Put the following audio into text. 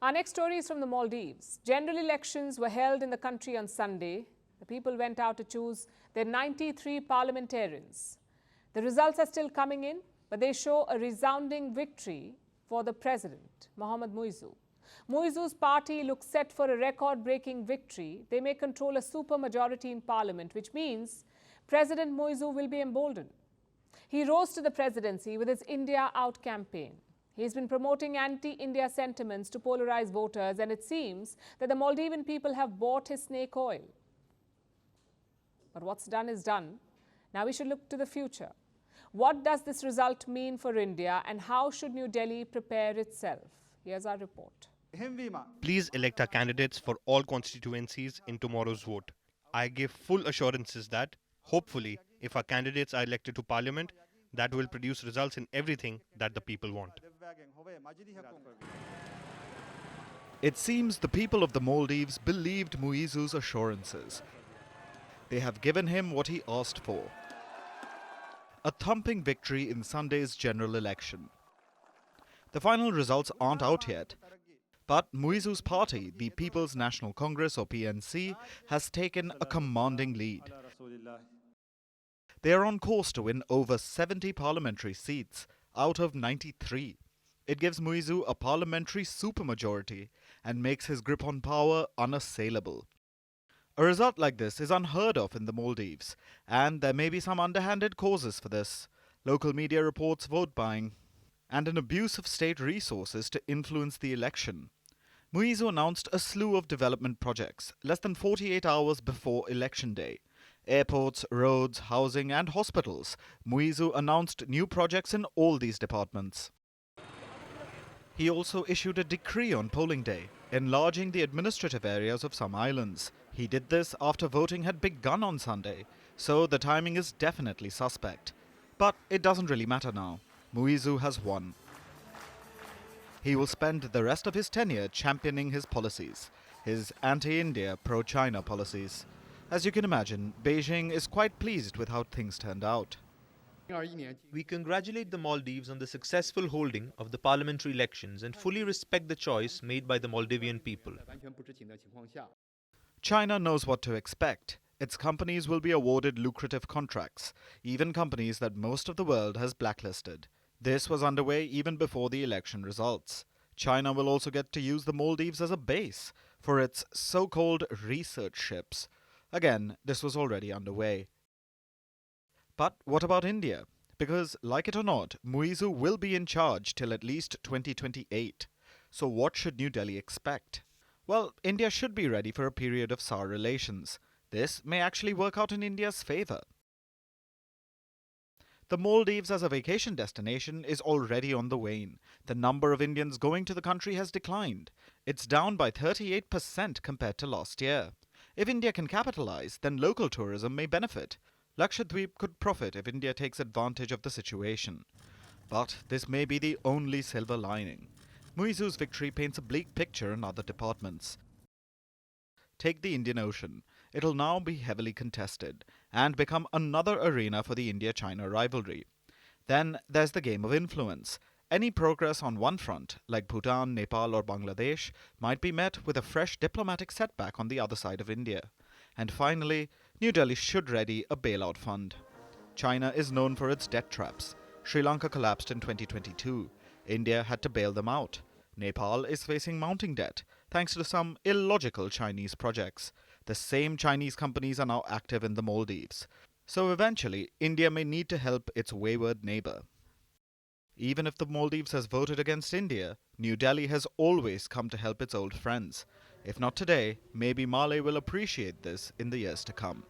Our next story is from the Maldives. General elections were held in the country on Sunday. The people went out to choose their 93 parliamentarians. The results are still coming in, but they show a resounding victory for the president, Mohamed Muizzu. Muizzu's party looks set for a record-breaking victory. They may control a supermajority in parliament, which means President Muizzu will be emboldened. He rose to the presidency with his India Out campaign. He's been promoting anti-India sentiments to polarize voters, and it seems that the Maldivian people have bought his snake oil. But what's done is done. Now we should look to the future. What does this result mean for India, and how should New Delhi prepare itself? Here's our report. Please elect our candidates for all constituencies in tomorrow's vote. I give full assurances that, hopefully, if our candidates are elected to parliament, that will produce results in everything that the people want. It seems the people of the Maldives believed Muizzu's assurances. They have given him what he asked for: a thumping victory in Sunday's general election. The final results aren't out yet, but Muizzu's party, the People's National Congress or PNC, has taken a commanding lead. They are on course to win over 70 parliamentary seats out of 93. It gives Muizzu a parliamentary supermajority and makes his grip on power unassailable. A result like this is unheard of in the Maldives, and there may be some underhanded causes for this. Local media reports vote buying and an abuse of state resources to influence the election. Muizzu announced a slew of development projects less than 48 hours before election day. Airports, roads, housing and hospitals. Muizzu announced new projects in all these departments. He also issued a decree on polling day, enlarging the administrative areas of some islands. He did this after voting had begun on Sunday, so the timing is definitely suspect. But it doesn't really matter now. Muizzu has won. He will spend the rest of his tenure championing his policies, his anti-India, pro-China policies. As you can imagine, Beijing is quite pleased with how things turned out. We congratulate the Maldives on the successful holding of the parliamentary elections and fully respect the choice made by the Maldivian people. China knows what to expect. Its companies will be awarded lucrative contracts, even companies that most of the world has blacklisted. This was underway even before the election results. China will also get to use the Maldives as a base for its so-called research ships. Again, this was already underway. But what about India? Because, like it or not, Muizzu will be in charge till at least 2028. So what should New Delhi expect? Well, India should be ready for a period of sour relations. This may actually work out in India's favour. The Maldives as a vacation destination is already on the wane. The number of Indians going to the country has declined. It's down by 38% compared to last year. If India can capitalize, then local tourism may benefit. Lakshadweep could profit if India takes advantage of the situation. But this may be the only silver lining. Muizzu's victory paints a bleak picture in other departments. Take the Indian Ocean. It'll now be heavily contested and become another arena for the India-China rivalry. Then there's the game of influence. Any progress on one front, like Bhutan, Nepal or Bangladesh, might be met with a fresh diplomatic setback on the other side of India. And finally, New Delhi should ready a bailout fund. China is known for its debt traps. Sri Lanka collapsed in 2022. India had to bail them out. Nepal is facing mounting debt, thanks to some illogical Chinese projects. The same Chinese companies are now active in the Maldives. So eventually, India may need to help its wayward neighbour. Even if the Maldives has voted against India, New Delhi has always come to help its old friends. If not today, maybe Malé will appreciate this in the years to come.